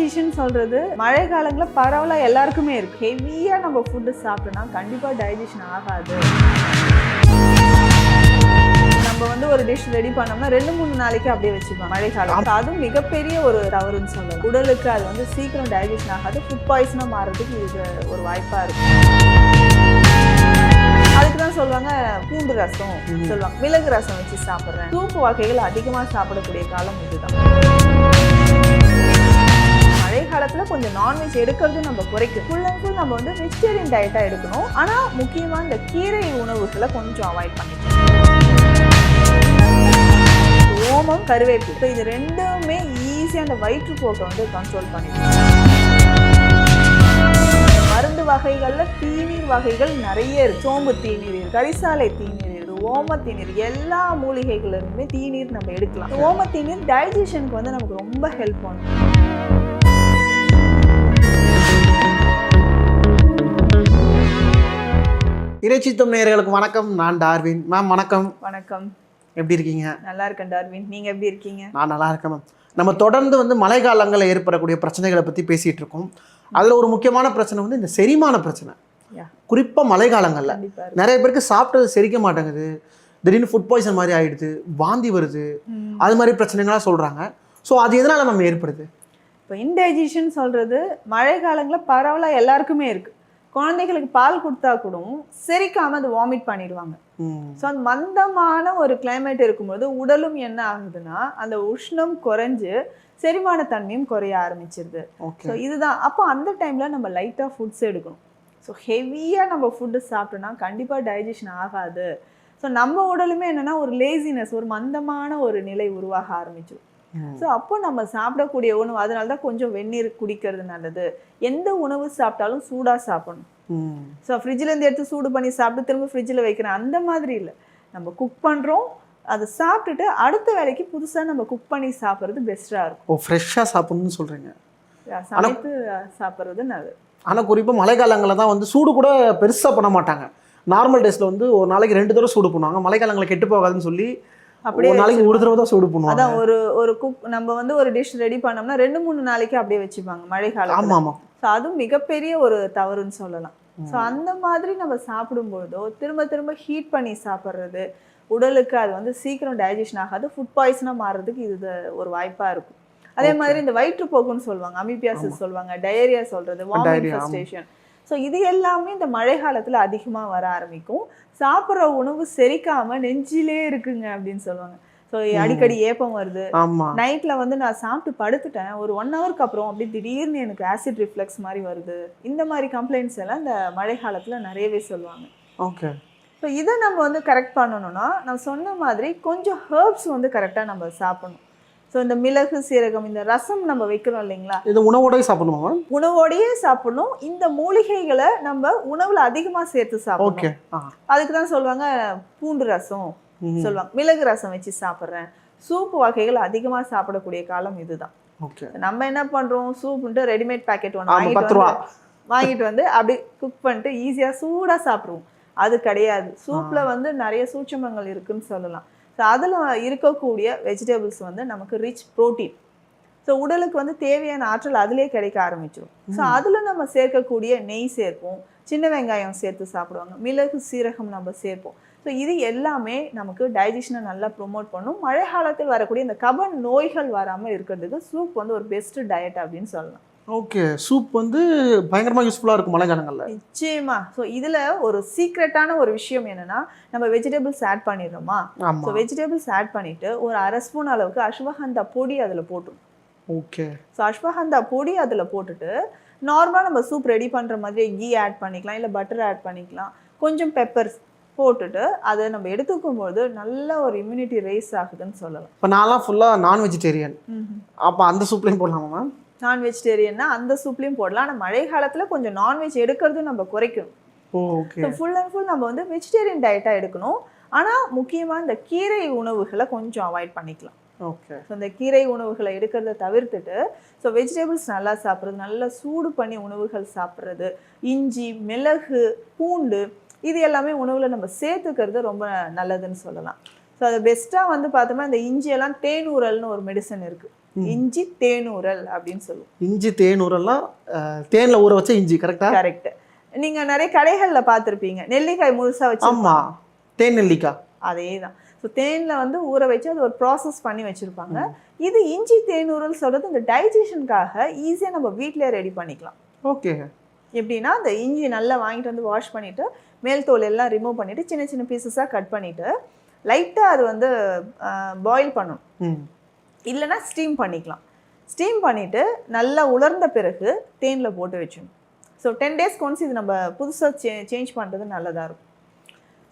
இன்டைஜஷன் சொல்றது மழை காலங்களில் பரவலாக எல்லாருக்குமே இருக்கு. ஹெவியாக நம்ம ஃபுட்டு சாப்பிட்டோம்னா கண்டிப்பாக டைஜஷன் ஆகாது. நம்ம வந்து ஒரு டிஷ் ரெடி பண்ணோம்னா 2-3 நாளைக்கு அப்படியே வச்சுப்போம் மழை காலம். அதுவும் மிகப்பெரிய ஒரு தவறுன்னு சொல்லலாம். உடலுக்கு அது வந்து சீக்கிரம் டைஜஷன் ஆகாது. ஃபுட் பாய்சனாக மாறதுக்கு இது ஒரு வாய்ப்பாக இருக்கு. அதுக்கு தான் சொல்லுவாங்க பூண்டு ரசம் சொல்லுவாங்க, மிளகு ரசம் வச்சு சாப்பிட்றேன். சூப்பு வகைகள் அதிகமாக சாப்பிடக்கூடிய காலம் இதுதான். மழை காலத்தில் கொஞ்சம் நான்வெஜ் எடுக்கிறது நம்ம குறைக்கும். ஃபுல் அண்ட் ஃபுல் நம்ம வந்து வெஜிடேரியன் டயட்டாக எடுக்கணும். ஆனால் முக்கியமாக இந்த கீரை உணவுகளை கொஞ்சம் அவாய்ட் பண்ணிக்கணும். ஓமம், கருவேப்பிலை இது ரெண்டுமே ஈஸியாக அந்த வயிற்றுப்போக்கை வந்து கண்ட்ரோல் பண்ணிக்கணும். மருந்து வகைகளில் தீநீர் வகைகள் நிறைய இருக்கு. சோம்பு தீநீர், கரிசாலை தீநீர், ஓம தீநீர், எல்லா மூலிகைகளிலுமே தீநீர் நம்ம எடுக்கலாம். ஓம தீநீர் டைஜஷனுக்கு வந்து நமக்கு ரொம்ப ஹெல்ப் பண்ணும். இறைச்சித்தம் நேயர்களுக்கு வணக்கம். நான் டார்வின். மேம் வணக்கம். வணக்கம். எப்படி இருக்கீங்க? நல்லா இருக்கேன் டார்வின், நீங்க எப்படி இருக்கீங்க? நான் நல்லா இருக்கேன் மேம். நம்ம தொடர்ந்து வந்து மழை காலங்களில் ஏற்படக்கூடிய பிரச்சனைகளை பற்றி பேசிகிட்டு இருக்கோம். அதில் ஒரு முக்கியமான பிரச்சனை வந்து இந்த செரிமான பிரச்சனை. குறிப்பாக மழை காலங்களில் நிறைய பேருக்கு சாப்பிட்டது செரிக்க மாட்டேங்குது, திடீர்னு ஃபுட் பாய்சன் மாதிரி ஆகிடுது, வாந்தி வருது, அது மாதிரி பிரச்சனைகள்லாம் சொல்கிறாங்க. ஸோ அது எதனால் நம்ம ஏற்படுது? இப்போ இன்டைஜஷன் சொல்கிறது மழை காலங்களில் பரவலாக எல்லாருக்குமே இருக்குது. குழந்தைகளுக்கு பால் கொடுத்தா கூட செரிக்காமல் அது வாமிட் பண்ணிடுவாங்க. ஸோ அந்த மந்தமான ஒரு கிளைமேட் இருக்கும்போது உடலும் என்ன ஆகுதுன்னா அந்த உஷ்ணம் குறைஞ்சு செரிமான தன்மையும் குறைய ஆரம்பிச்சிருது. ஸோ இதுதான். அப்போ அந்த டைமில் நம்ம லைட்டாக ஃபுட்ஸ் எடுக்கணும். ஸோ ஹெவியாக நம்ம ஃபுட்டு சாப்பிட்டோன்னா கண்டிப்பாக டைஜஷன் ஆகாது. ஸோ நம்ம உடலுமே என்னென்னா ஒரு லேசினஸ், ஒரு மந்தமான ஒரு நிலை உருவாக ஆரம்பிச்சிடும். ஸோ அப்போ நம்ம சாப்பிடக்கூடிய உணவு, அதனால தான் கொஞ்சம் வெந்நீர் குடிக்கிறது நல்லது. எந்த உணவு சாப்பிட்டாலும் சூடாக சாப்பிடணும். ஸோ ஃப்ரிட்ஜிலேருந்து எடுத்து சூடு பண்ணி சாப்பிட்டு திரும்ப ஃப்ரிட்ஜில் வைக்கிறேன் அந்த மாதிரி இல்லை. நம்ம குக் பண்ணுறோம், அதை சாப்பிட்டுட்டு அடுத்த வேலைக்கு புதுசாக நம்ம குக் பண்ணி சாப்பிட்றது பெஸ்ட்டாக இருக்கும். ஓ, ஃப்ரெஷ்ஷாக சாப்பிடணும்னு சொல்கிறீங்க. சமைத்து சாப்பிட்றது நல்லது. ஆனால் குறிப்பாக மழை காலங்களில் தான் வந்து சூடு கூட பெருசாக பண்ண மாட்டாங்க. நார்மல் டேஸில் வந்து ஒரு நாளைக்கு 2 தடவை சூடு பண்ணுவாங்க. மழை காலங்களில் கெட்டு போகாதுன்னு சொல்லி அப்படியே நாளைக்கு ஒரு தடவை தான் சூடு பண்ணுவாங்க. அதான் ஒரு குக் நம்ம வந்து ஒரு டிஷ் ரெடி பண்ணோம்னா 2-3 நாளைக்கு அப்படியே வச்சுப்பாங்க மழை காலம். ஆமாம் ஆமாம். ஸோ அதுவும் மிகப்பெரிய ஒரு தவறுன்னு சொல்லலாம். ஸோ அந்த மாதிரி நம்ம சாப்பிடும்போதோ திரும்ப திரும்ப ஹீட் பண்ணி சாப்பிட்றது உடலுக்கு அது வந்து சீக்கிரம் டைஜஷன் ஆகாது. ஃபுட் பாய்சனாக மாறுறதுக்கு இது ஒரு வாய்ப்பாக இருக்கும். அதே மாதிரி இந்த வயிற்றுப்போக்குன்னு சொல்லுவாங்க, அமீபியாசிஸ் சொல்லுவாங்க, டயரியா சொல்கிறது, வாமிட் ஃப்ரஸ்ட்ரேஷன். ஸோ இது எல்லாமே இந்த மழை காலத்தில் அதிகமாக வர ஆரம்பிக்கும். சாப்பிட்ற உணவு செரிக்காமல் நெஞ்சிலே இருக்குங்க அப்படின்னு சொல்லுவாங்க. ஸோ அடிக்கடி ஏப்பம் வருது. நைட்டில் வந்து நான் சாப்பிட்டு படுத்துட்டேன், ஒரு 1 ஹவருக்கு அப்புறம் அப்படி திடீர்னு எனக்கு ஆசிட் ரிஃப்ளெக்ஸ் மாதிரி வருது. இந்த மாதிரி கம்ப்ளைண்ட்ஸ் எல்லாம் இந்த மழை காலத்தில் நிறையவே சொல்லுவாங்க. ஓகே. ஸோ இதை நம்ம வந்து கரெக்ட் பண்ணணும்னா நான் சொன்ன மாதிரி கொஞ்சம் ஹெர்ப்ஸ் வந்து கரெக்டாக நம்ம சாப்பிடணும். ஸோ இந்த மிளகு, சீரகம், இந்த ரசம் நம்ம வைக்கிறோம் இல்லைங்களா, இது உணவோடய சாப்பிடணுமா? உணவோடையே சாப்பிடணும். இந்த மூலிகைகளை நம்ம உணவுல அதிகமாக சேர்த்து சாப்பிடணும். அதுக்கு தான் சொல்லுவாங்க பூண்டு ரசம் சொல்லுவாங்க, மிளகு ரசம் வச்சு சாப்பிட்றேன். சூப்பு வகைகள் அதிகமாக சாப்பிடக்கூடிய காலம் இதுதான். நம்ம என்ன பண்ணுறோம், சூப்புன்ட்டு ரெடிமேட் பேக்கெட் ஒன்று வாங்கிட்டு வந்து அப்படி குக் பண்ணிட்டு ஈஸியாக சூடாக சாப்பிடுவோம். அது கிடையாது. சூப்பில் வந்து நிறைய சூட்சமங்கள் இருக்குன்னு சொல்லலாம். ஸோ அதில் இருக்கக்கூடிய வெஜிடபிள்ஸ் வந்து நமக்கு ரிச் ப்ரோட்டீன். ஸோ உடலுக்கு வந்து தேவையான ஆற்றல் அதிலே கிடைக்க ஆரம்பிச்சிடும். ஸோ அதில் நம்ம சேர்க்கக்கூடிய நெய் சேர்ப்போம், சின்ன வெங்காயம் சேர்த்து சாப்பிடுவாங்க, மிளகு, சீரகம் நம்ம சேர்ப்போம். ஸோ இது எல்லாமே நமக்கு டைஜஷனை நல்லா ப்ரொமோட் பண்ணும். மழை காலத்தில் வரக்கூடிய இந்த கபன் நோய்கள் வராமல் இருக்கிறதுக்கு சூப் வந்து ஒரு பெஸ்ட் டயட் அப்படின்னு சொல்லலாம். ஓகே. சூப் வந்து பயங்கரமாக யூஸ்ஃபுல்லாக இருக்கும் மழை காலங்களில். நிச்சயமா. ஸோ இதில் ஒரு சீக்ரெட்டான ஒரு விஷயம் என்னென்னா நம்ம வெஜிடபிள்ஸ் ஆட் பண்ணிடுறோமா. ஸோ வெஜிடபிள்ஸ் ஆட் பண்ணிவிட்டு ஒரு 1/2 ஸ்பூன் அளவுக்கு அஸ்வகந்தா பொடி அதில் போட்டுரும். ஓகே. ஸோ அஸ்வகந்தா பொடி அதில் போட்டுட்டு நார்மலாக நம்ம சூப் ரெடி பண்ணுற மாதிரி கீ ஆட் பண்ணிக்கலாம், இல்லை பட்டர் ஆட் பண்ணிக்கலாம், கொஞ்சம் பெப்பர்ஸ் போட்டுட்டு அதை நம்ம எடுத்துக்கும்போது நல்ல ஒரு இம்யூனிட்டி ரைஸ் ஆகுதுன்னு சொல்லலாம். இப்போ நான்லாம் ஃபுல்லாக நான் வெஜிடேரியன், அப்போ அந்த சூப்லேயும் போடலாமா மேம்? நான் வெஜிடேரியன்னா அந்த சூப்லேயும் போடலாம். ஆனால் மழை காலத்தில் கொஞ்சம் நான்வெஜ் எடுக்கிறதும் நம்ம குறைக்கணும். ஸோ ஃபுல் அண்ட் ஃபுல் நம்ம வந்து வெஜிடேரியன் டயட்டாக எடுக்கணும். ஆனால் முக்கியமாக இந்த கீரை உணவுகளை கொஞ்சம் அவாய்ட் பண்ணிக்கலாம். ஓகே. ஸோ இந்த கீரை உணவுகளை எடுக்கிறத தவிர்த்துட்டு ஸோ வெஜிடபிள்ஸ் நல்லா சாப்பிட்றது, நல்லா சூடு பண்ணி உணவுகள் சாப்பிட்றது, இஞ்சி, மிளகு, பூண்டு இது எல்லாமே உணவில் நம்ம சேர்த்துக்கிறது ரொம்ப நல்லதுன்னு சொல்லலாம். ஸோ அது பெஸ்ட்டாக வந்து பார்த்தோம்னா இந்த இஞ்சியெல்லாம் தேனூரல்னு ஒரு மெடிசன் இருக்குது. இஞ்சி தேனூரல் அப்படின்னு சொல்லுவோம். இஞ்சி தேனூரெல்லாம் தேன்ல ஊற வச்ச இஞ்சி, கரெக்டா? கரெக்ட். நீங்க நிறைய கடைகள்ல பார்த்துருப்பீங்க, நெல்லிக்காய் முழுசா வச்சு. ஆமா, தேன் நெல்லிக்காய். அதே தான். ஸோ தேனில் வந்து ஊற வச்சு அது ஒரு ப்ராசஸ் பண்ணி வச்சுருப்பாங்க. இது இஞ்சி தேனூரல் சொல்கிறது இந்த டைஜஷனுக்காக ஈஸியாக நம்ம வீட்டிலே ரெடி பண்ணிக்கலாம். ஓகே. எப்படின்னா அந்த இஞ்சி நல்லா வாங்கிட்டு வந்து வாஷ் பண்ணிவிட்டு மேல் தோல் எல்லாம் ரிமூவ் பண்ணிவிட்டு சின்ன சின்ன பீசஸாக கட் பண்ணிவிட்டு லைட்டாக அது வந்து பாயில் பண்ணணும், இல்லைன்னா ஸ்டீம் பண்ணிக்கலாம். ஸ்டீம் பண்ணிவிட்டு நல்லா உலர்ந்த பிறகு தேனில் போட்டு வச்சிடணும். ஸோ 10 டேஸ்க்கு ஒன்ஸ் இது நம்ம புதுசாக சேஞ்ச் பண்ணுறது நல்லதாக இருக்கும்.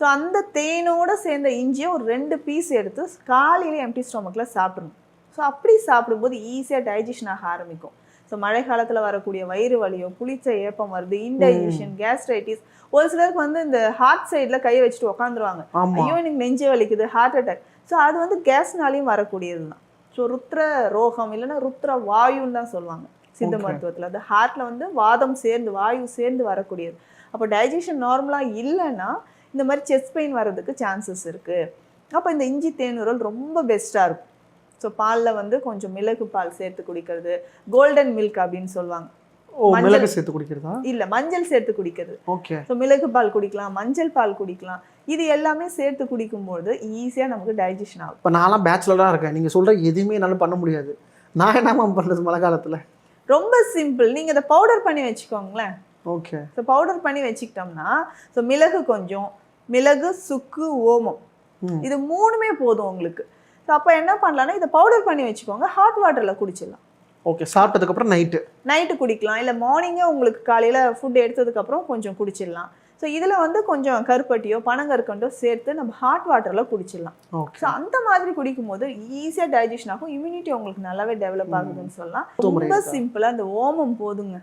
ஸோ அந்த தேனோடு சேர்ந்த இஞ்சியை ஒரு 2 பீஸ் எடுத்து காலையில் எம்டி ஸ்டொமக்கில் சாப்பிடணும். ஸோ அப்படி சாப்பிடும்போது ஈஸியாக டைஜஷன் ஆக ஆரம்பிக்கும். ஸோ மழை காலத்தில் வரக்கூடிய வயிறு வலியோ, புளிச்ச ஏப்பம் வருது, இன்டைஜஷன், கேஸ்ட்ரைட்டிஸ், ஒரு சிலருக்கு வந்து இந்த ஹார்ட் சைடில் கையை வச்சுட்டு உட்காந்துருவாங்க, ஐயோ எனக்கு நெஞ்சு வலிக்குது, ஹார்ட் அட்டாக். ஸோ அது வந்து கேஸ்னாலையும் வரக்கூடியது தான். ஸோ ருத்ர ரோகம் இல்லைன்னா ருத்ர வாயுன்னு தான் சொல்லுவாங்க சித்த மருத்துவத்தில். அது ஹார்ட்டில் வந்து வாதம் சேர்ந்து வாயு சேர்ந்து வரக்கூடியது. அப்போ டைஜஷன் நார்மலாக இல்லைன்னா இந்த மாதிரி செஸ்ட் பெயின் வர்றதுக்கு சான்சஸ் இருக்குது. அப்போ இந்த இஞ்சி தேனூரல் ரொம்ப பெஸ்ட்டாக இருக்கும். ஸோ பாலில் வந்து கொஞ்சம் மிளகு பால் சேர்த்து குடிக்கிறது, கோல்டன் மில்க் அப்படின்னு சொல்லுவாங்க. மிளகு சேர்த்து குடிக்கிறதா? இல்லை, மஞ்சள் சேர்த்து குடிக்கிறது. ஓகே. ஸோ மிளகு பால் குடிக்கலாம், மஞ்சள் பால் குடிக்கலாம். இது எல்லாமே சேர்த்து குடிக்கும்போது ஈஸியாக நமக்கு டைஜஷன் ஆகும். இப்போ நான்லாம் பேச்சுலராக இருக்கேன், நீங்கள் சொல்கிற எதுவுமே என்னால் பண்ண முடியாது. நான் என்ன பண்ணுறது மழை காலத்தில்? ரொம்ப சிம்பிள். நீங்கள் இதை பவுடர் பண்ணி வச்சுக்கோங்களேன். ஓகே. ஸோ பவுடர் பண்ணி வச்சுக்கிட்டோம்னா, ஸோ மிளகு கொஞ்சம், மிளகு, சுக்கு, ஓமம், இது 3மே போதும் உங்களுக்கு. ஸோ அப்போ என்ன பண்ணலான்னா இதை பவுடர் பண்ணி வச்சுக்கோங்க, ஹாட் வாட்டரில் குடிச்சிடலாம். ஓகே. சாப்பிட்டதுக்கப்புறம் நைட்டு குடிக்கலாம், இல்லை மார்னிங்கே உங்களுக்கு காலையில் ஃபுட் எடுத்ததுக்கப்புறம் கொஞ்சம் குடிச்சிடலாம். ஸோ இதில் வந்து கொஞ்சம் கருப்பட்டியோ பனங்கற்கண்டோ சேர்த்து நம்ம ஹாட் வாட்டரில் குடிச்சிடலாம். ஸோ அந்த மாதிரி குடிக்கும்போது ஈஸியாக டைஜஷன் ஆகும், இம்யூனிட்டி உங்களுக்கு நல்லாவே டெவலப் ஆகுதுன்னு சொல்லலாம். ரொம்ப சிம்பிளாக இந்த ஓமம் போதுங்க.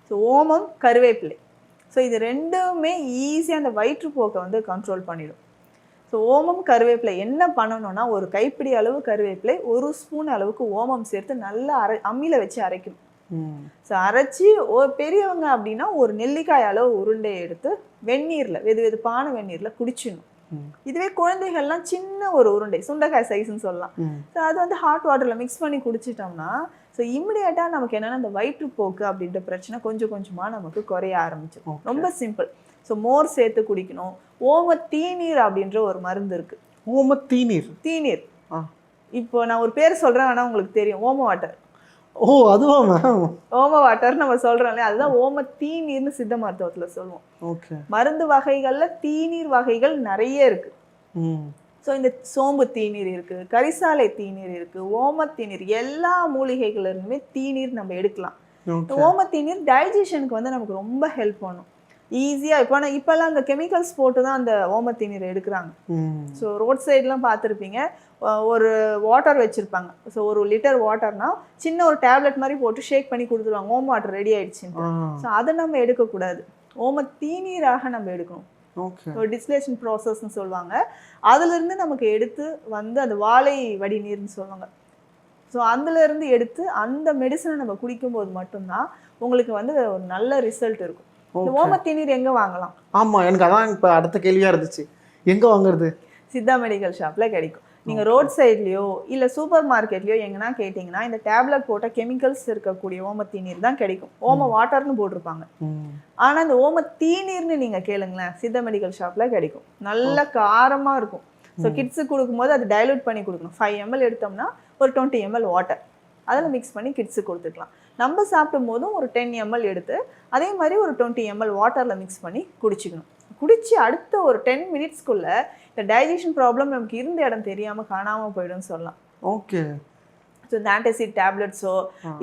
ஸோ ஓமம், கருவேப்பிலை, ஸோ இது 2மே ஈஸியாக அந்த வயிற்றுப்போக்கை வந்து கண்ட்ரோல் பண்ணிடும். ஸோ ஓமம், கருவேப்பிலை என்ன பண்ணணும்னா ஒரு கைப்பிடி அளவு கருவேப்பிலை, 1 ஸ்பூன் அளவுக்கு ஓமம் சேர்த்து நல்லா அம்மியில் வச்சு அரைக்கணும். ஸோ அரைச்சி பெரியவங்க அப்படின்னா ஒரு நெல்லிக்காய் அளவு உருண்டையை எடுத்து வெந்நீரில் வெதுவெதுப்பான வெந்நீரில் குடிச்சிடணும். இதுவே குழந்தைகள்லாம் சின்ன ஒரு உருண்டை, சுண்டைக்காய் சைஸ்ன்னு சொல்லலாம், ஸோ அது வந்து ஹாட் வாட்டரில் மிக்ஸ் பண்ணி குடிச்சிட்டோம்னா ஸோ இம்மிடியேட்டாக நமக்கு என்னென்னா இந்த வயிற்றுப்போக்கு அப்படின்ற பிரச்சனை கொஞ்சம் கொஞ்சமாக நமக்கு குறைய ஆரம்பிச்சிடும். ரொம்ப சிம்பிள். ஸோ மோர் சேர்த்து குடிக்கணும். ஓம தீநீர் அப்படின்ற ஒரு மருந்து இருக்குது. ஓம தீநீர். இப்போ நான் ஒரு பேர் சொல்கிறேன், ஆனால் உங்களுக்கு தெரியும், ஓம வாட்டர். ஓ, அதுவா மேம்? ஓம வாட்டர் நம்ம சொல்கிறோம் இல்லையா, அதுதான் ஓம தீநீர்னு சித்த மருத்துவத்தில் சொல்லுவோம். ஓகே. மருந்து வகைகளில் தீநீர் வகைகள் நிறைய இருக்குது. ஸோ இந்த சோம்பு தீநீர் இருக்குது, கரிசாலை தீநீர் இருக்குது, ஓம தீநீர், எல்லா மூலிகைகளிலுமே தீநீர் நம்ம எடுக்கலாம். ஓம தீநீர் டைஜஷனுக்கு வந்து நமக்கு ரொம்ப ஹெல்ப் பண்ணும். ஈஸியாக இப்போல்லாம் அந்த கெமிக்கல்ஸ் போட்டு தான் அந்த ஓம தீநீர் எடுக்கிறாங்க. ஸோ ரோட் சைட்லாம் பார்த்துருப்பீங்க, ஒரு வாட்டர் வச்சுருப்பாங்க. ஸோ 1 லிட்டர் வாட்டர்னா சின்ன ஒரு டேப்லெட் மாதிரி போட்டு ஷேக் பண்ணி கொடுத்துருவாங்க, ஓம வாட்டர் ரெடி ஆயிடுச்சுன்னு. ஸோ அதை நம்ம எடுக்கக்கூடாது, ஓம தீநீராக நம்ம எடுக்கணும். ஒரு டிஸ்லேஷன் ப்ராசஸ்ன்னு சொல்லுவாங்க, அதுலேருந்து நமக்கு எடுத்து வந்து அந்த வாழை வடிநீர்னு சொல்லுவாங்க. ஸோ அதுலேருந்து எடுத்து அந்த மெடிசனை நம்ம குடிக்கும்போது மட்டும்தான் உங்களுக்கு வந்து ஒரு நல்ல ரிசல்ட் இருக்கும். இந்த ஓம தீநீர் எங்கே வாங்கலாம்? ஆமாம், எனக்கு அதான் இப்போ அடுத்த கேள்வியாக இருந்துச்சு, எங்கே வாங்குறது? சித்தா மெடிக்கல் ஷாப்பில் கிடைக்கும். நீங்கள் ரோட் சைட்லேயோ இல்லை சூப்பர் மார்க்கெட்லேயோ எங்கன்னா கேட்டிங்கன்னா இந்த டேப்லெட் போட்ட கெமிக்கல்ஸ் இருக்கக்கூடிய ஓம தீநீர் தான் கிடைக்கும். ஓம வாட்டர்னு போட்டிருப்பாங்க. ஆனால் இந்த ஓம தீநீர்னு நீங்கள் கேளுங்களேன், சித்தா மெடிக்கல் ஷாப்பில் கிடைக்கும். நல்ல காரமாக இருக்கும். ஸோ கிட்ஸுக்கு கொடுக்கும்போது அது டைலூட் பண்ணி கொடுக்கணும். 5 ml எடுத்தோம்னா ஒரு 20 ml வாட்டர் அதில் மிக்ஸ் பண்ணி கிட்ஸுக்கு கொடுத்துக்கலாம். நம்ம சாப்பிடும் போதும் ஒரு 10 ml எடுத்து அதே மாதிரி ஒரு 20 ml வாட்டரில் மிக்ஸ் பண்ணி குடிச்சிக்கணும். குடித்து அடுத்த ஒரு 10 மினிட்ஸ்க்குள்ளே இந்த டைஜஷன் ப்ராப்ளம் நமக்கு இருந்த இடம் தெரியாமல் காணாமல் போயிடும்னு சொல்லலாம். ஓகே. ஸோ இந்த ஆன்டாசிட் டேப்லெட்ஸோ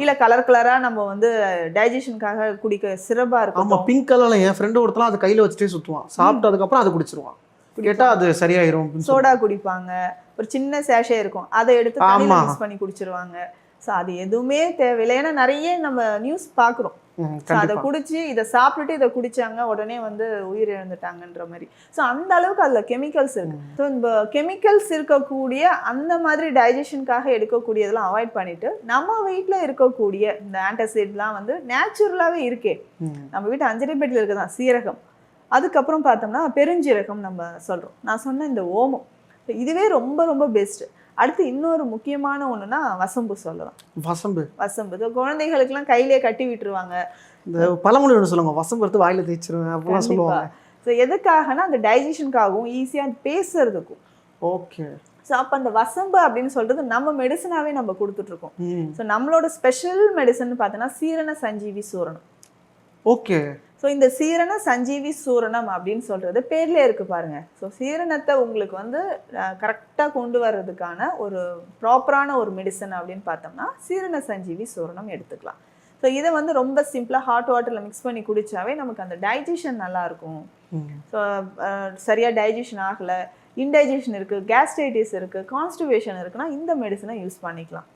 இல்லை கலராக நம்ம வந்து டைஜஷனுக்காக குடிக்க சிறப்பாக இருக்கும். ஆமாம், பிங்க் கலரில் என் ஃப்ரெண்டு ஒருத்தலாம் அதை கையில் வச்சுட்டே சுற்றுவான், சாப்பிட்டதுக்கப்புறம் அதை குடிச்சிருவான், கேட்டால் அது சரியாயிரும். சோடா குடிப்பாங்க, ஒரு சின்ன சேஷே இருக்கும், அதை எடுத்து தண்ணியில் மிக்ஸ் பண்ணி குடிச்சிருவாங்க. ஸோ அது எதுவுமே தேவையில்லை. ஏன்னா நிறைய நம்ம நியூஸ் பார்க்குறோம், ஸோ அதை குடிச்சு இதை சாப்பிட்டுட்டு இதை குடிச்சாங்க உடனே வந்து உயிர் இழந்துட்டாங்கன்ற மாதிரி. ஸோ அந்த அளவுக்கு அதில் கெமிக்கல்ஸ் இருக்கு. ஸோ இந்த கெமிக்கல்ஸ் இருக்கக்கூடிய அந்த மாதிரி டைஜஷனுக்காக எடுக்கக்கூடியதெல்லாம் அவாய்ட் பண்ணிட்டு நம்ம வீட்டில் இருக்கக்கூடிய இந்த ஆன்டாசிட்லாம் வந்து நேச்சுரலாகவே இருக்கே. நம்ம வீட்டு அஞ்சரைப்பேட்டில் இருக்குதான் சீரகம், அதுக்கப்புறம் பார்த்தோம்னா பெருஞ்சீரகம் நம்ம சொல்கிறோம். நான் சொன்ன இந்த ஓமம், இதுவே ரொம்ப ரொம்ப பெஸ்ட்டு. அடுத்து இன்னொரு முக்கியமான ஒண்ணுன்னா வசம்பு சொல்லலாம். வசம்பு வசம்பு குழந்தைகளுக்கெல்லாம் கையிலேயே கட்டி விட்டுருவாங்க. இந்த பழமொழி ஒன்று சொல்லுவாங்க, வசம்பு எடுத்து வாயில தேய்ச்சிருவேன் அப்படிலாம் சொல்லுவாங்க. ஸோ எதுக்காகனா அந்த டைஜஷனுக்காகவும் ஈஸியாக பேசுறதுக்கும். ஓகே. ஸோ அப்போ அந்த வசம்பு அப்படின்னு சொல்றது நம்ம மெடிசனாவே நம்ம கொடுத்துட்ருக்கோம். ஸோ நம்மளோட ஸ்பெஷல் மெடிசன் பார்த்தோன்னா சீரண சஞ்சீவி சூரணம். ஓகே. ஸோ இந்த சீரண சஞ்சீவி சூரணம் அப்படின்னு சொல்றது பேர்லேயே இருக்கு பாருங்க. ஸோ சீரணத்தை உங்களுக்கு வந்து கரெக்டாக கொண்டு வர்றதுக்கான ஒரு ப்ராப்பரான ஒரு மெடிசன் அப்படின்னு பார்த்தோம்னா சீரண சஞ்சீவி சூரணம் எடுத்துக்கலாம். ஸோ இதை வந்து ரொம்ப சிம்பிளாக ஹாட் வாட்டரில் மிக்ஸ் பண்ணி குடித்தாவே நமக்கு அந்த டைஜஷன் நல்லாயிருக்கும். ஸோ சரியாக டைஜஷன் ஆகலை, இன்டைஜஷன் இருக்குது, கேஸ்ட்ரைட்டிஸ் இருக்குது, கான்ஸ்டிபேஷன் இருக்குன்னா இந்த மெடிசனை யூஸ் பண்ணிக்கலாம்.